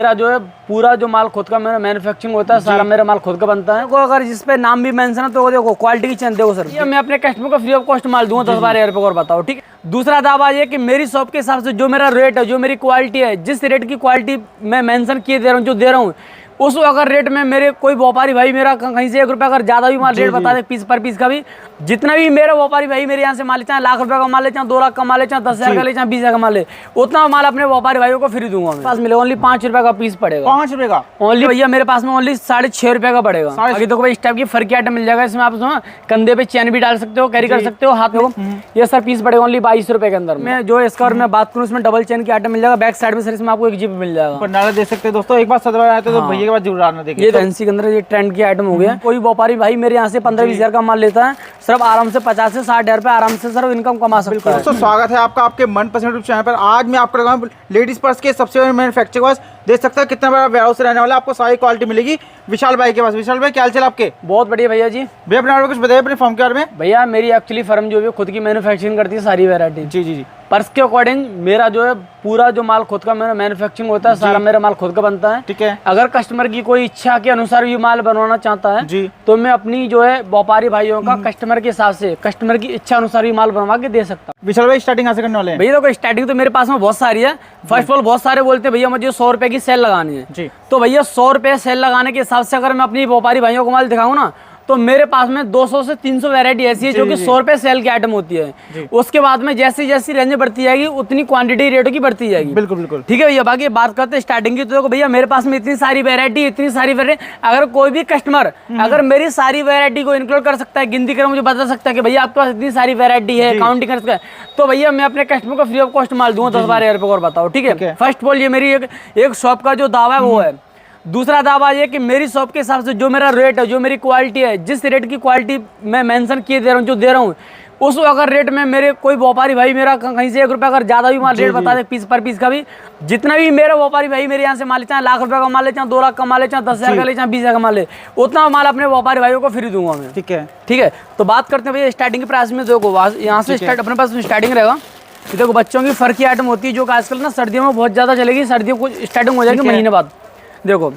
मेरा जो है पूरा जो माल खुद का मेरा मैन्युफैक्चरिंग होता है, सारा मेरा माल खुद का बनता है। को अगर जिस पे नाम भी मेंशन है तो देखो क्वालिटी की चीज देखो सर, ये मैं अपने कस्टमर को फ्री ऑफ कॉस्ट माल दूंगा 10-12 हज़ार रुपये और बताओ, ठीक है। दूसरा दावा ये कि मेरी शॉप के हिसाब से जो मेरा रेट है, जो मेरी क्वालिटी है, जिस रेट की क्वालिटी मैं मेंशन किए दे रहा हूँ, जो दे रहा हूँ, उस अगर रेट में मेरे कोई व्यापारी भाई मेरा कहीं से 1 रुपया अगर ज्यादा भी माल रेट बता दे पीस पर पीस का भी, जितना भी मेरा व्यापारी भाई मेरे यहाँ से माल ले, चाहे लाख रुपया का माल ले, चाहे 2 लाख का माल ले, चाहे 10,000 का ले, चाहे 20,000 का माल ले, उतना माल अपने व्यापारी भाइयों को फ्री दूंगा। मेरे पास मिलेगा ओनली 5 रुपया का पीस पड़ेगा। 5 रुपए का ओनली भैया मेरे पास में ओनली 6.5 रुपये का पड़ेगा। आगे देखो भाई इस टाइप की फर्की आइटम मिल जाएगा। इसमें आप कंधे पे चैन भी डाल सकते हो, कैरी कर सकते हो, हाथ में। ये सर पीस पड़ेगा ओनली 22 रुपए के अंदर में। जो इसका और मैं बात करूँ, इसमें डबल चैन की आइटम मिल जाएगा। बैक साइड में सर इसमें आपको एक जिप मिल जाएगा। नारा दे सकते हैं दोस्तों, एक बार सदवा आए तो भैया के बाद जरूर आना देखिए। ये फैंसी के अंदर ये ट्रेंड की आइटम हो गया। कोई व्यापारी भाई मेरे यहाँ से 15-20 हज़ार का माल लेता है, सिर्फ आराम से 50 से 60 हज़ार रुपये आराम से सर इनकम कमा सकता है। दोस्तों स्वागत है आपका आपके मनपसंद यूट्यूब चैनल पर। आज मैं आपको लगाऊं लेडीज पर्स के सबसे बड़े मैन्युफैक्चर पास, देख सकते हैं कितना बड़ा वेयरहाउस रहने वाला है। आपको सारी क्वालिटी मिलेगी विशाल भाई के पास। विशाल भाई क्या हाल चाल आपके? बहुत बढ़िया भैया जी। भैया अपने कुछ बताइए अपने फॉर्म के बारे में। भैया मेरी एक्चुअली फर्म जो है खुद की मैन्युफैक्चरिंग करती है सारी वैरायटी। जी जी जी। पर्स के अकॉर्डिंग मेरा जो है पूरा जो माल खुद का मेरा मैन्युफैक्चरिंग होता है, सारा मेरा माल खुद का बनता है, ठीक है। अगर कस्टमर की कोई इच्छा के अनुसार भी माल बनवाना चाहता है जी, तो मैं अपनी जो है व्यापारी भाइयों का कस्टमर के हिसाब से, कस्टमर की इच्छा अनुसार भी माल बनवा के दे सकता हूँ। विशाल भाई स्टार्टिंग कैसे करने वाले हैं? भैया देखो स्टार्टिंग तो मेरे पास में बहुत सारी है। फर्स्ट ऑफ ऑल बहुत सारे बोलते हैं भैया मुझे 100 रुपए की सेल लगानी है जी। तो भैया 100 रुपए सेल लगाने के हिसाब से अगर मैं अपनी व्यापारी भाइयों को माल दिखाऊँ ना, तो मेरे पास में 200 से 300 वैरायटी ऐसी है जो कि 100 रुपए सेल की आइटम होती है। उसके बाद में जैसी जैसी रेंज बढ़ती जाएगी उतनी क्वांटिटी रेटों की बढ़ती जाएगी। बिल्कुल बिल्कुल ठीक है भैया। बाकी बात करते हैं स्टार्टिंग की, तो देखो भैया मेरे पास में इतनी सारी वैरायटी, इतनी सारी वैरायटी, अगर कोई भी कस्टमर अगर मेरी सारी वैरायटी को इंक्लूड कर सकता है, गिनती कर मुझे बता सकता है कि भैया आपके पास इतनी सारी वैरायटी है, काउंटिंग कर सकता है, तो भैया मैं अपने कस्टमर को फ्री ऑफ कॉस्ट माल दूंगा 10-12 हज़ार रुपये और बताओ, ठीक है। फर्स्ट ऑफ ऑल ये मेरी एक शॉप का जो दावा है वो है। दूसरा दावा ये कि मेरी शॉप के हिसाब से जो मेरा रेट है, जो मेरी क्वालिटी है, जिस रेट की क्वालिटी मैं मेंशन किए दे रहा हूँ, जो दे रहा हूँ, उस अगर रेट में मेरे कोई व्यापारी भाई मेरा कहीं से 1 रुपया अगर ज्यादा भी माल रेट बता दे पीस पर पीस का भी, जितना भी मेरा व्यापारी भाई मेरे यहाँ से माल ले, चाहे लाख रुपया का माल ले, चाहे 2 लाख का माल ले, चाहे 10,000 का ले, चाहे 20,000 का माल ले, उतना माल अपने व्यापारी भाइयों को फ्री दूंगा मैं, ठीक है। ठीक है, तो बात करते हैं भैया स्टार्टिंग के प्राइस में। देखो यहाँ से स्टार्ट अपने पास स्टार्टिंग रहेगा। देखो बच्चों की फर्क की आइटम होती है जो कि आजकल ना सर्दियों में बहुत ज्यादा चलेगी, सर्दियों को स्टार्टिंग हो जाएगी महीने बाद। देखो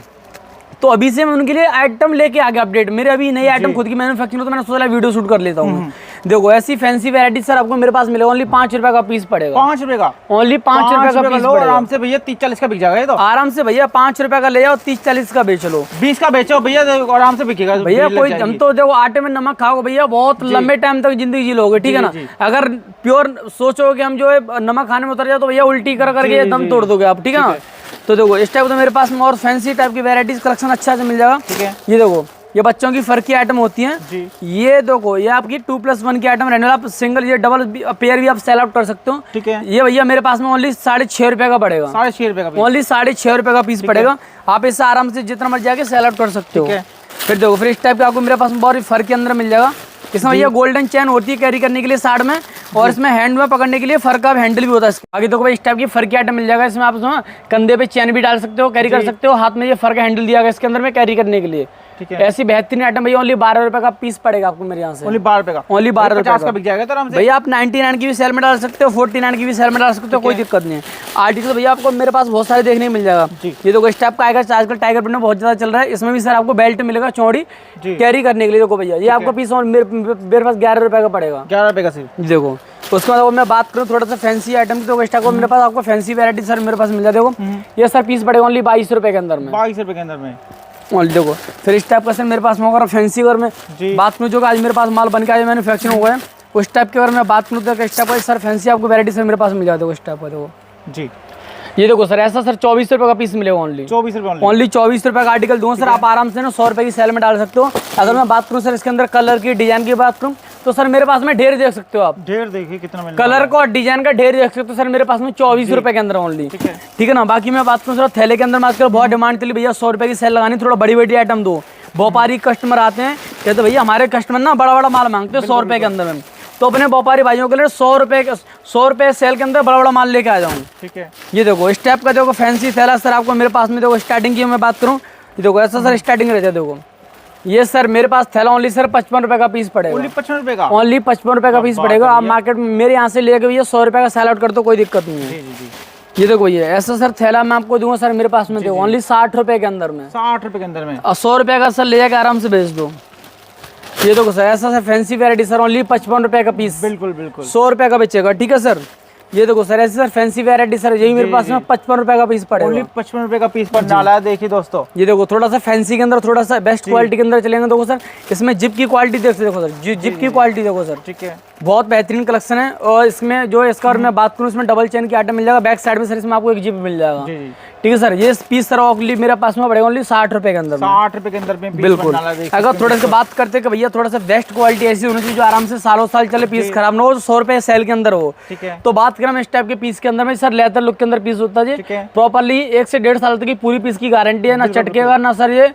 तो अभी से मैं उनके लिए आइटम लेके आ गया अपडेट। मेरे अभी नई आइटम खुद की मैन्युफैक्चरिंग हो तो मैंने सोचा वीडियो शूट कर लेता हूँ। देखो ऐसी फैंसी वैरायटी सर आपको मेरे पास मिलेगा ओनली 5 रुपए का पीस पड़ेगा। 5 रुपए का? ओनली 5 रुपए का पीस। आराम से भैया 30-40 का बिक जाएगा ये तो। आराम से भैया 5 रुपए का ले जाओ, 30-40 का बेच लो, 20 का बेचो भैया, आराम से बिकेगा भैया। कोई हम तो देखो आटे में नमक खाओगे भैया, बहुत लंबे टाइम तक जिंदगी जी लोगे, ठीक है ना। अगर प्योर सोचो कि हम जो है नमक खाने में उतर जाओ तो भैया उल्टी कर करके दम तोड़ दोगे आप, ठीक है ना। तो देखो इस टाइप तो मेरे पास में और फैंसी टाइप की वैरायटीज कलेक्शन अच्छा से मिल जाएगा, ठीक है। ये देखो ये बच्चों की फर की आइटम होती है। ये देखो ये आपकी 2+1 की आइटम रहने वाला, आप सिंगल ये डबल पेयर भी आप सेल आउट कर सकते हो, ठीक है। ये भैया मेरे पास में ओनली 6.5 रुपए का पड़ेगा। 6.5 रुपए का? ओनली 6.5 रुपए का पीस पड़ेगा। आप इससे आराम से जितना मर्जी जाके सेल आउट कर सकते हो। फिर देखो फिर इस टाइप का आपको मेरे पास बहुत फर के अंदर मिल जाएगा। इसमें भैया गोल्डन चैन होती है कैरी करने के लिए साइड में, और इसमें हैंड में पकड़ने के लिए फर का हैंडल भी होता है। आगे देखो भाई इस टाइप की फर की आइटम मिल जाएगा। इसमें आप कंधे पे चैन भी डाल सकते हो, कैरी कर सकते हो, हाथ में ये फर का हैंडल दिया गया इसके अंदर में कैरी करने के लिए, ठीक है। ऐसी बेहतरीन आइटम भैया ओनली 12 रुपए का पीस पड़ेगा आपको मेरे यहाँ से। ओनली 12 रुपए का? ओनली 12 रुपए का बिक जाएगा। तो भैया आप 99 की भी सेल में डाल सकते हो, 49 की भी सेल में डाल सकते हो, कोई दिक्कत नहीं है। आर्टिकल भैया आपको मेरे पास बहुत सारे देखने को मिल जाएगा। ये देखो इस टाइप का आएगा, आजकल टाइगर प्रिंट में बहुत ज्यादा चल रहा है। इसमें भी सर आपको बेल्ट मिलेगा चौड़ी कैरी करने के लिए। देखो भैया ये आपका पीस मेरे पास 11 रुपए का पड़ेगा। 11 रुपए का सिर्फ। देखो उसके बाद मैं बात करूँ थोड़ा सा फैंसी आइटम की, तो स्टॉक मेरे पास आपको फैंसी वैरायटी सर मेरे पास मिल जाए। देखो ये सर पीस पड़ेगा ओनली 22 रुपए के अंदर में। 22 रुपए के अंदर में ओनली। देखो फिर इस टाइप का सर मेरे पास में होगा फैंसी अगर मैं बात करूँ, जो आज मेरे पास माल बन के आज मैन्युफैक्चरिंग हुआ है, उस टाइप के अगर मैं बात करूँ तो इस टाइप का सर फैंसी आपको वैरायटी सर मेरे पास मिल जाते हो इस टाइप का। देखो जी ये देखो सर ऐसा सर 24 रुपए का पीस मिलेगा ओनली। 24 रुपए? ओनली 24 रुपए का आर्टिकल दूंगा सर। आप आराम से ना 100 रुपए की सेल में डाल सकते हो। अगर मैं बात करूँ सर इसके अंदर कलर की डिजाइन की बात करूँ तो सर मेरे पास में ढेर देख सकते हो आप। ढेर देखिए कितना कलर का और डिजाइन का ढेर देख सकते हो सर मेरे पास में 24 रुपए के अंदर ओनली, ठीक है ना। बाकी मैं बात करूँ सर थैले के अंदर मैं आजकल बहुत डिमांड चली भैया 100 रुपए की सेल लगानी, थोड़ा बड़ी बड़ी आइटम दो। व्यापारी कस्टमर आते हैं कहते भैया हमारे कस्टमर ना बड़ा बड़ा माल मांगते हैं 100 रुपए के अंदर में, तो अपने व्यापारी भाइयों के लिए 100 रुपए सेल के अंदर बड़ा बड़ा माल लेके आ जाऊँ, ठीक है। ये देखो इस टाइप का देखो फैंसी थैला सर आपको मेरे पास में। देखो स्टार्टिंग की मैं बात करूँ, देखो ऐसा सर स्टार्टिंग रहता है। देखो ये सर मेरे पास थैला ओनली सर 55 रुपए का पीस पड़ेगा। ओनली 55 रुपए का? ओनली 55 रुपए का पीस पड़ेगा। आप मार्केट में मेरे यहाँ से लेके भैया 100 रुपए का सेल आउट कर दो, कोई दिक्कत नहीं है। ये देखो ये ऐसा सर थैला मैं आपको दूंगा सर मेरे पास में देखो ओनली 60 रुपए के अंदर में। 60 रुपए के अंदर में। और 100 रुपए का सर ले जाकर आराम से बेच दो। ये देखो सर ऐसा sir fancy variety sir only 55 रुपए का पीस। बिल्कुल बिल्कुल 100 रुपए का बेचेगा, ठीक है सर। ये देखो सर ऐसे सर फैंसी वैरायटी सर यही मेरे पास में 55 रुपए का पीस पड़ेगा। ओनली 55 रुपए का पीस पड़ने वाला है। देखिए दोस्तों ये देखो थोड़ा सा फैंसी के अंदर थोड़ा सा बेस्ट क्वालिटी के अंदर चलेंगे। देखो सर इसमें जिप की क्वालिटी देखो सर, जिप की क्वालिटी देखो सर, ठीक है, बहुत बेहतरीन कलेक्शन है। और इसमें जो इसका और मैं बात करूँ इसमें डबल चेन की आइटम मिल जाएगा। बैक साइड में सर इसमें आपको एक जिप मिल जाएगा, ठीक है सर। ये पीस सर ओनली मेरे पास में पड़ेगा ओनली 60 रुपए के अंदर। 60 रुपए के अंदर में बिल्कुल। अगर थोड़ा सा बात करते कि भैया थोड़ा सा बेस्ट क्वालिटी ऐसी होनी चाहिए जो आराम से सालों साल चले, पीस खराब ना हो, 100 रुपए सेल के अंदर हो, ठीक है। तो बात करें इस टाइप के पीस के अंदर में सर लेदर लुक के अंदर पीस होता है जी। प्रॉपरली 1 से 1.5 साल तक की पूरी पीस की गारंटी है, ना चटकेगा ना सर ये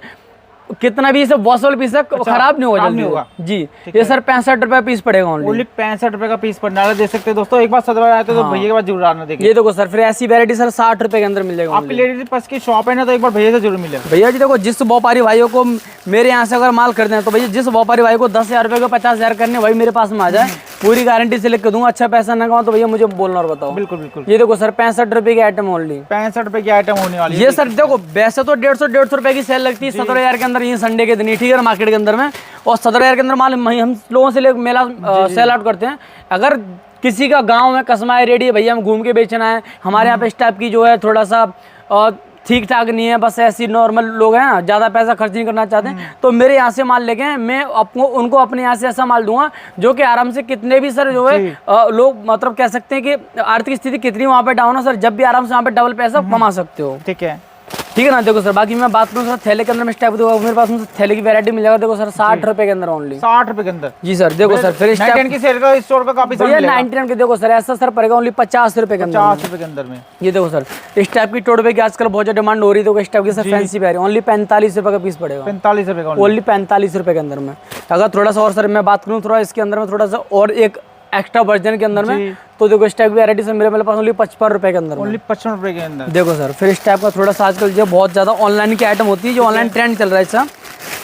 कितना भी सब वॉशेबल पीस है खराब नहीं होगा, जल्दी होगा जी। ये सर 65 रुपए पीस पड़ेगा ओनली 65 रुपए का पीस पड़ने वाला। देख सकते हैं दोस्तों, एक बार सदवा आए तो भैया के पास जरूर आना। देखिए ये देखो सर फिर ऐसी वैरायटी सर 60 रुपए के अंदर मिल जाएगा। आपकी लेडीज पर्स की शॉप है ना, तो एक बार भैया से जरूर मिले। भैया जी देखो जिस व्यापारी भाइयों को मेरे यहाँ से अगर माल खरीदना है तो भैया जिस व्यापारी भाई को 10,000 रुपए को 50,000 करने वही मेरे पास में आ जाए, पूरी गारंटी से लेकर दूंगा। अच्छा पैसा ना कमाओ तो भैया मुझे बोलना और बताओ। बिल्कुल बिल्कुल। ये देखो सर 65 रुपए की आइटम ओनली, 65 रुपए की आइटम होने वाली है। ये सर देखो वैसे तो 150 रुपए की सेल लगती है 17,000 के अंदर, ये संडे के दिन, ठीक है, मार्केट के अंदर में। और 17,000 के अंदर माल हम लोगों से मेला सेल आउट करते हैं। अगर किसी का गांव में कस्माए रेडी है भैया हम घूम के बेचना है, हमारे यहाँ पे इस टाइप की जो है थोड़ा सा ठीक ठाक नहीं है, बस ऐसी नॉर्मल लोग हैं ना, ज़्यादा पैसा खर्च नहीं करना चाहते, तो मेरे यहाँ से माल लेके मैं आपको उनको अपने यहाँ से ऐसा माल दूंगा जो कि आराम से कितने भी सर जो है लोग मतलब कह सकते हैं कि आर्थिक स्थिति कितनी वहाँ पे डाउन है सर, जब भी आराम से वहाँ पे डबल पैसा कमा सकते हो, ठीक है, ठीक है ना। देखो सर बाकी मैं बात करूँ सर थैले के अंदर में स्टेप देखो मेरे पास में थैले की वैरायटी मिल जाएगा। देखो सर 60 रुपए के अंदर ओनली, 60 रुपए के अंदर जी सर। देखो सर फिर स्टैप की सेल का स्टोर का काफी भैया 99 के देखो सर ऐसा सर पड़ेगा ओनली 50 रुपए के अंदर, 50 रुपए के अंदर में। ये देखो सर इस टाइप की टोटो पे की आजकल बहुत ज्यादा डिमांड हो रही है। तो इस टाइप की सर फैंसी पैर ओनली 45 रुपए का पीस पड़ेगा, 45 रुपए का ओनली 45 रुपए के अंदर में। अगर थोड़ा सा और सर मैं बात करूँ थोड़ा इसके अंदर में थोड़ा सा और एक एक्स्ट्रा वर्जन के अंदर में, तो देखो इस टाइप की वैरायटी सर मेरे पास ओनली 55 रुपए के अंदर, ओनली 55 रुपए के अंदर। देखो सर फिर इस टाइप का थोड़ा सा आजकल जो बहुत ज्यादा ऑनलाइन की आइटम होती है, जो ऑनलाइन ट्रेंड चल रहा है इसका,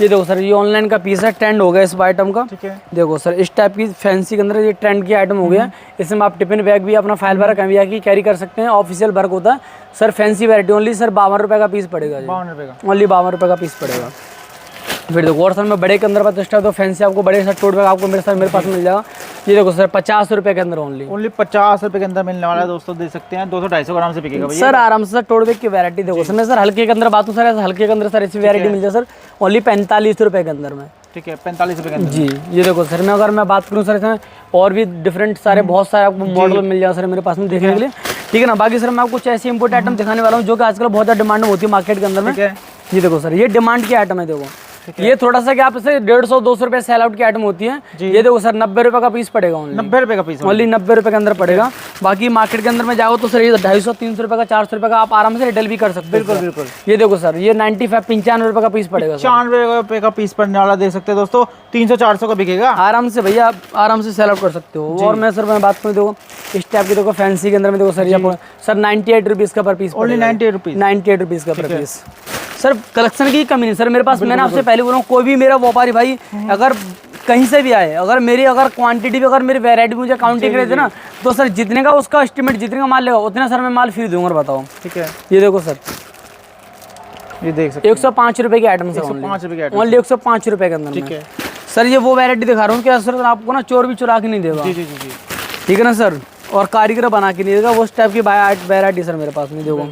ये देखो सर ये ऑनलाइन का पीस है, ट्रेंड हो गया इस आइटम का, ठीक है। देखो सर इस टाइप की फैंसी के अंदर ये ट्रेंड की आइटम हो गया। इसमें आप टिफिन बैग भी अपना फाइल भरा कमिया की कैरी कर सकते हैं, ऑफिशियल वर्क होता है sir. Fancy variety only sir 52 रुपए का पीस पड़ेगा, 52 रुपए का, ओनली 52 रुपए का पीस पड़ेगा। फिर देखो और सर मैं बड़े के अंदर बात तो फैंसी आपको बड़े सर टोट बैग आपको मेरे पास मिल जाएगा। ये देखो सर 50 रुपए के अंदर ओनली 50 रुपए के अंदर मिलने वाला है दोस्तों, देख सकते हैं 200-250 ग्राम से बिकेगा भैया सर आराम से। सर टोट बैग की वैरायटी देखो सर मैं सर हल्के के अंदर बात हूँ सर, हल्के के अंदर सर ऐसी वैरायटी मिल जाए सर ओनली 45 रुपए के अंदर में, ठीक है, 45 रुपए के अंदर जी। ये देखो सर मैं अगर मैं बात करूँ सर इसमें और भी डिफरेंट सारे बहुत सारे आपको मॉडल मिल जाएगा सर मेरे पास में देखने के लिए, ठीक है ना। बाकी सर मैं आपको कुछ ऐसी इंपोर्ट आइटम दिखाने वाला हूँ जो कि आजकल बहुत ज़्यादा डिमांड होती है मार्केट के अंदर में। ये देखो सर ये डिमांड की आइटम है, देखो ये थोड़ा सा क्या आप इसे 150-200 रुपए सेल आउट की आइटम होती है। ये देखो सर 90 रुपए का पीस पड़ेगा, 90 रुपए का पीस, ओनली 90 रुपए के अंदर पड़ेगा। बाकी मार्केट के अंदर में जाओ तो सर ये 250-300 रुपए का 400 रुपए का आप आराम से रिटेल भी कर सकते हैं। बिल्कुल बिल्कुल। ये देखो सर ये 95 रुपए का पीस पड़ेगा, 95 रुपए का पीस पड़ने वाला, देख सकते हैं दोस्तों 300-400 का बिकेगा आराम से भैया, आप आराम से सेल आउट कर सकते हो। और मैं सर मैं बात करूँ देखो इस टाइप की देखो फैंसी के अंदर में देखो सर ये सर 98 रुपीज़ का पर पीस, ओनली 98 रुपीज़ का पर पीस। सर कलेक्शन की कमी नहीं सर मेरे पास, मैंने आपसे पहले बोला कोई भी मेरा व्यापारी भाई अगर कहीं से भी आए, अगर मेरी अगर क्वांटिटी भी अगर मेरी वैरायटी मुझे काउंटिंग करे थे ना, तो सर जितने का उसका एस्टिमेट जितने का माल लेगा उतना सर मैं माल फ्री दूंगा, बताओ, ठीक है। ये देखो सर ये देख सकते 105 रुपए की आइटम, 105 रुपए की, ओनली 105 रुपए के अंदर, ठीक है सर। ये वो वैरायटी दिखा रहा हूँ कि सर आपको ना चोर भी चुरा के नहीं देगा, ठीक है ना सर, और कारीगर बना के नहीं देगा, वो टाइप की वैरायटी सर मेरे पास नहीं। देखो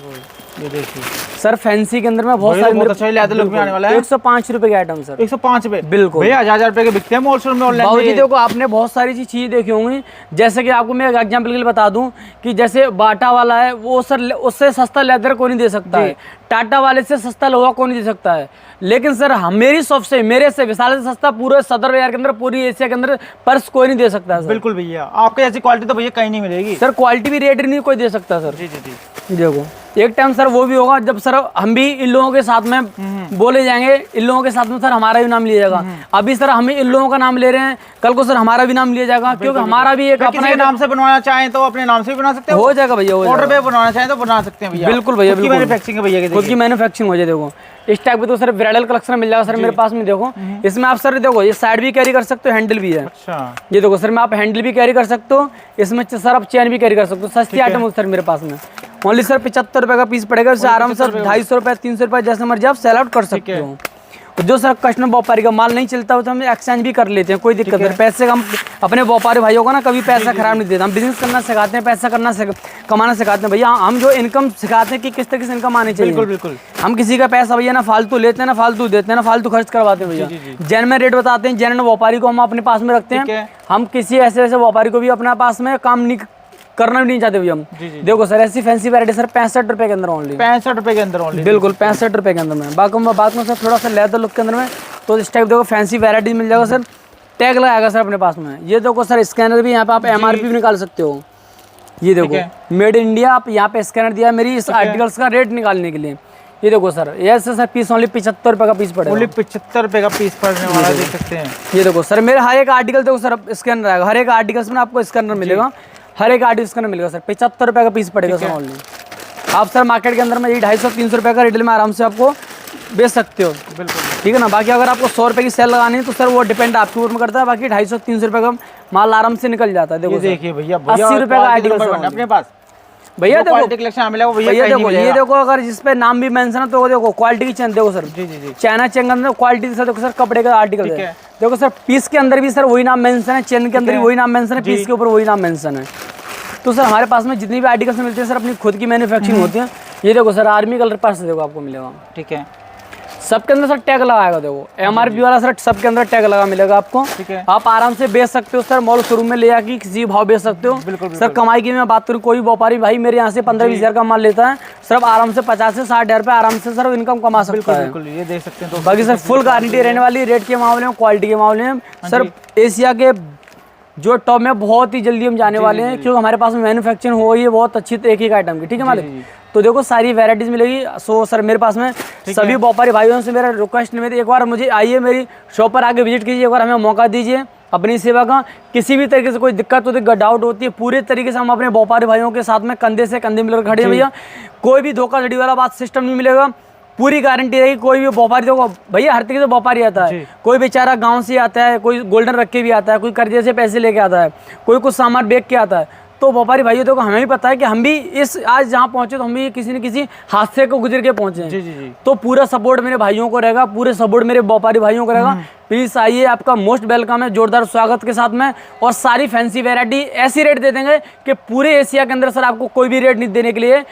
ये देखिए सर फैंसी के अंदर में बहुत सारे बहुत अच्छा लेदर लुक में आने वाला है। 105 रुपए की आइटम सर, 105 रुपए, बिल्कुल भैया 1000 रुपए के बिकते हैं मॉल में ऑनलाइन। बाबूजी देखो आपने बहुत सारी चीज़ देखी होंगी, जैसे कि आपको मैं एग्जांपल के लिए बता दूं कि जैसे बाटा वाला है वो सर उससे सस्ता लेदर कोई नहीं दे सकता है, टाटा वाले से सस्ता लोहा कोई नहीं दे सकता है, लेकिन सर मेरी शॉप से मेरे से विशाल से सस्ता पूरे सदर बाजार के अंदर पूरी एशिया के अंदर पर्स कोई नहीं दे सकता है। बिल्कुल भैया, आपके जैसी क्वालिटी तो भैया कहीं नहीं मिलेगी सर, क्वालिटी भी रेट नहीं कोई दे सकता सर। जी जी जी देखो एक टाइम सर वो भी होगा जब सर हम भी इन लोगों के साथ में बोले जाएंगे, इन लोगों के साथ में सर हमारा भी नाम लिया जाएगा। अभी सर हम इन लोगों का नाम ले रहे हैं, कल को सर हमारा भी नाम लिया जाएगा, क्योंकि हमारा भी एक अपने नाम से बनवाना चाहें तो अपने नाम से भी बना सकते हैं, हो जाएगा भैया, ऑर्डर पे बनवाना चाहें तो बना सकते हैं भैया। बिल्कुल भैया, बिल्कुल मैन्युफैक्चरिंग है भैया, खुद की मैन्युफैक्चरिंग हो जाए। देखो इस टाइप के तो सर ब्राइडल कलेक्शन मिल जाएगा सर मेरे पास में। देखो इसमें आप सर देखो ये साइड भी कैरी कर सकते हो, हैंडल भी है। अच्छा ये देखो सर में आप हैंडल भी कैरी कर सकते हो, इसमें सर आप चेन भी कैरी कर सकते हो, सस्ती आइटम सर मेरे पास में। ओनली सर 75 रुपए का पीस पड़ेगा। इससे आराम से 250 रुपए 300 रुपए जैसे मर्जी आप सेल आउट कर सकते हो। जो सर कस्टमर व्यापारी का माल नहीं चलता हो तो हम एक्सचेंज भी कर लेते हैं, कोई दिक्कत नहीं। पैसे का हम अपने व्यापारी भाइयों का ना कभी पैसा खराब नहीं देते। हम बिजनेस करना सिखाते हैं, पैसा कमाना सिखाते हैं भैया। हम जो इनकम सिखाते हैं कि किस तरीके से इनकम आनी चाहिए। बिल्कुल। हम किसी का पैसा भैया ना फालतू लेते हैं ना फालतू देते हैं ना फालतू खर्च करवाते हैं भैया। जेन्युइन रेट बताते हैं, जेन्युइन व्यापारी को हम अपने पास में रखते हैं। हम किसी ऐसे व्यापारी को भी अपने पास में काम नहीं करना भी नहीं चाहते भैया हम। देखो सर ऐसी फैंसी वैरायटी सर 65 रुपए के अंदर ओनली, 65 रुपए के अंदर ओनली, बिल्कुल 65 रुपए के अंदर में। बात में सर थोड़ा सा लेदर लुक के अंदर में, तो इस टाइप देखो फैंसी वैरायटी मिल जाएगा सर। टैग लगाएगा सर अपने पास में। ये देखो सर स्कैनर भी यहाँ पे आप MRP भी निकाल सकते हो। ये देखो मेड इन इंडिया, आप यहाँ पे स्कैनर दिया मेरी इस आर्टिकल्स का रेट निकालने के लिए। ये देखो सर ये सर पीस ओनली 75 रुपए का पीस पड़ेगा। ओनली 75 रुपए का पीस पड़ने वाला, देख सकते हैं। ये देखो सर मेरे हर एक आर्टिकल देखो सर स्कैनर आएगा, हर एक आर्टिकल्स में आपको स्कैनर मिलेगा, हर एक आर्टिकल स्कैनर मिलेगा सर। 75 रुपए का पीस पड़ेगा सर ओनली। आप सर मार्केट के अंदर में ये 250-300 रुपए का रिटेल में आराम से आपको बेच सकते हो। बिल्कुल ठीक है ना। बाकी अगर आपको 100 रुपए की सेल लगानी है तो सर वो डिपेंड आपके ऊपर में करता है। बाकी 250-300 रुपए का माल आराम से निकल जाता है। देखो देखिए भैया 80 रुपए का आर्टिकल अपने पास भैया। देखो कलेक्शन मिला भैया देखो ये देखो अगर जिस पे नाम भी मेंशन है तो देखो क्वालिटी की चेन देखो सर। जी चाइना चेन के अंदर क्वालिटी से देखो सर कपड़े का आर्टिकल है। देखो सर पीस के अंदर भी सर वही नाम मेंशन है, चेन के अंदर भी वही नाम मेंशन है, पीस के ऊपर वही नाम मेंशन है। तो सर हमारे पास में जितनी भी आर्टिकल्स मिलते हैं सर अपनी खुद की मैन्युफैक्चरिंग होती है। ये देखो सर आर्मी कलर पर्स देखो आपको मिलेगा। ठीक है। सबके अंदर सर टैग लगाएगा। देखो MRP वाला सर सबके अंदर टैग लगा मिलेगा आपको। आप आराम से बेच सकते हो सर, मॉल शोरूम में ले जाके किसी भाव बेच सकते हो। सर कमाई की मैं बात करूँ, कोई व्यापारी भाई मेरे यहाँ से 15-20 हज़ार का माल लेता है सर, आराम से 50 से 60 हज़ार रुपये आराम से सर इनकम कमा सकता है। बिल्कुल ये देख सकते हैं। तो बाकी सर फुल गारंटी रहने वाली रेट के मामले में, क्वालिटी के मामले में सर एशिया के जो टॉप में बहुत ही जल्दी हम जाने वाले हैं, क्योंकि हमारे पास में मैन्युफैक्चरिंग हो गई है बहुत अच्छी एक आइटम की। ठीक है मालिक। तो देखो सारी वैरायटीज मिलेगी। सो सर मेरे पास में सभी व्यापारी भाइयों से मेरा रिक्वेस्ट है, एक बार मुझे आइए मेरी शॉप पर आके विजिट कीजिए, एक बार हमें मौका दीजिए अपनी सेवा का। किसी भी तरीके से कोई दिक्कत होती है, डाउट होती है, पूरे तरीके से हम अपने व्यापारी भाइयों के साथ में कंधे से कंधे मिलकर खड़े हैं भैया। कोई भी धोखाधड़ी वाला बात सिस्टम नहीं मिलेगा, पूरी गारंटी रहेगी। कोई भी व्यापारी देखो भैया हर तरीके से व्यापारी आता है। कोई बेचारा गांव से आता है, कोई गोल्डन रख के भी आता है, कोई कर्जे से पैसे लेके आता है, कोई कुछ सामान बेच के आता है। तो व्यापारी भाइयों देखो हमें भी पता है कि हम भी इस आज जहाँ पहुंचे तो हम भी किसी न किसी हादसे को गुजर के पहुंचे हैं। तो पूरा सपोर्ट मेरे भाइयों को रहेगा, पूरे सपोर्ट मेरे व्यापारी भाइयों को रहेगा। प्लीज आइए, आपका मोस्ट वेलकम है जोरदार स्वागत के साथ में। और सारी फैंसी वैरायटी ऐसी रेट दे देंगे कि पूरे एशिया के अंदर सर आपको कोई भी रेट नहीं देने के लिए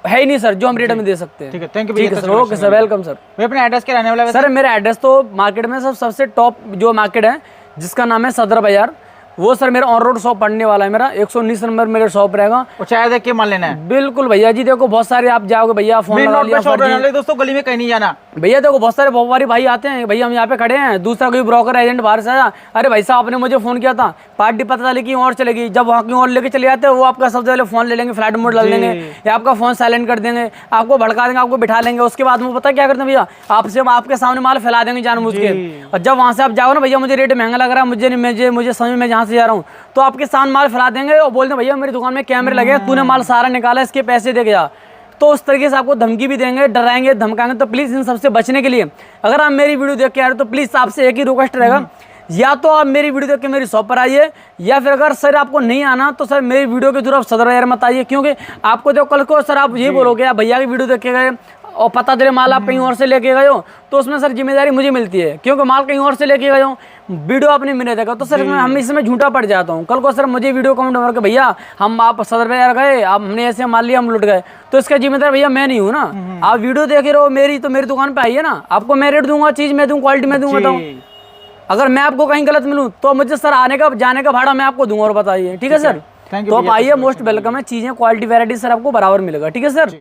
है ही नहीं सर, जो हम रेट में दे सकते हैं। ठीक है, thank you sir. Okay sir, welcome sir. अपना एड्रेस क्या रहने वाला है सर? मेरा एड्रेस तो मार्केट में सबसे टॉप जो मार्केट है जिसका नाम है सदर बाजार, वो सर मेरा ऑन रोड शॉप पड़ने वाला है। मेरा 119 नंबर मेरा शॉप रहेगा। और चाय देख के माल लेना है। बिल्कुल भैया जी। देखो बहुत सारे आप जाओगे भैया फोन लगा लिया दोस्तों, गली में कहीं नहीं जाना भैया। देखो बहुत सारे व्यापारी भाई आते हैं, भैया हम यहाँ पे खड़े हैं, दूसरा कोई ब्रोकर एजेंट बाहर से आया, अरे भाई साहब आपने मुझे फोन किया था, पार्टी पता चली कि और चलेगी, जब वहाँ की और लेके चले जाते हैं वो आपका सबसे पहले फोन ले लेंगे, फ्लाइट मोड डाल देंगे या आपका फोन साइलेंट कर देंगे, आपको भड़का देंगे, आपको बिठा लेंगे। उसके बाद वो पता क्या करते हैं भैया, आपसे आपके सामने माल फैला देंगे जानबूझ के। और जब वहाँ से आप जाओ ना भैया मुझे रेट महंगा लग रहा है, मुझे समझ में जहाँ से जा रहा हूँ, तो आपके सामने माल फैला देंगे और बोलते हैं भैया मेरी दुकान में कैमरे लगे, तूने माल सारा निकाला, इसके पैसे दे गया। तो उस तरीके से आपको धमकी भी देंगे, डराएंगे, धमकाएंगे। तो प्लीज़ इन सबसे बचने के लिए अगर आप मेरी वीडियो देख के आ रहे हो तो प्लीज़ आपसे एक ही रिक्वेस्ट रहेगा, या तो आप मेरी वीडियो देख के मेरी शॉप पर आइए, या फिर अगर सर आपको नहीं आना तो सर मेरी वीडियो के थ्रू आप सदर बाजार मत आइए। क्योंकि आपको जो कल को सर आप ये बोलोगे आप भैया की वीडियो देख के गए और पता चले माल आप कहीं और से लेके गए हो, तो उसमें सर जिम्मेदारी मुझे मिलती है, क्योंकि माल कहीं और से लेके गए हो, वीडियो आपने मिले देगा तो सर हम इसमें झूठा पड़ जाता हूँ। कल को सर मुझे वीडियो कमेंट कर के भैया हम आप सदर बाजार गए, आप हमने ऐसे माल लिया, हम लुट गए, तो इसका जिम्मेदार भैया मैं नहीं हूँ ना। आप वीडियो देखे रहो मेरी, तो मेरी दुकान पे आइए ना, आपको मैं रेट दूंगा, चीज़ मैं दूँ, क्वालिटी मैं दूंगा। बताऊँ अगर मैं आपको कहीं गलत मिलूँ तो मुझे सर आने का जाने का भाड़ा मैं आपको दूंगा, और बताइए। ठीक है सर, तो आप आइए, मोस्ट वेलकम है। चीज़ें क्वालिटी वैरायटी सर आपको बराबर मिलेगा। ठीक है सर।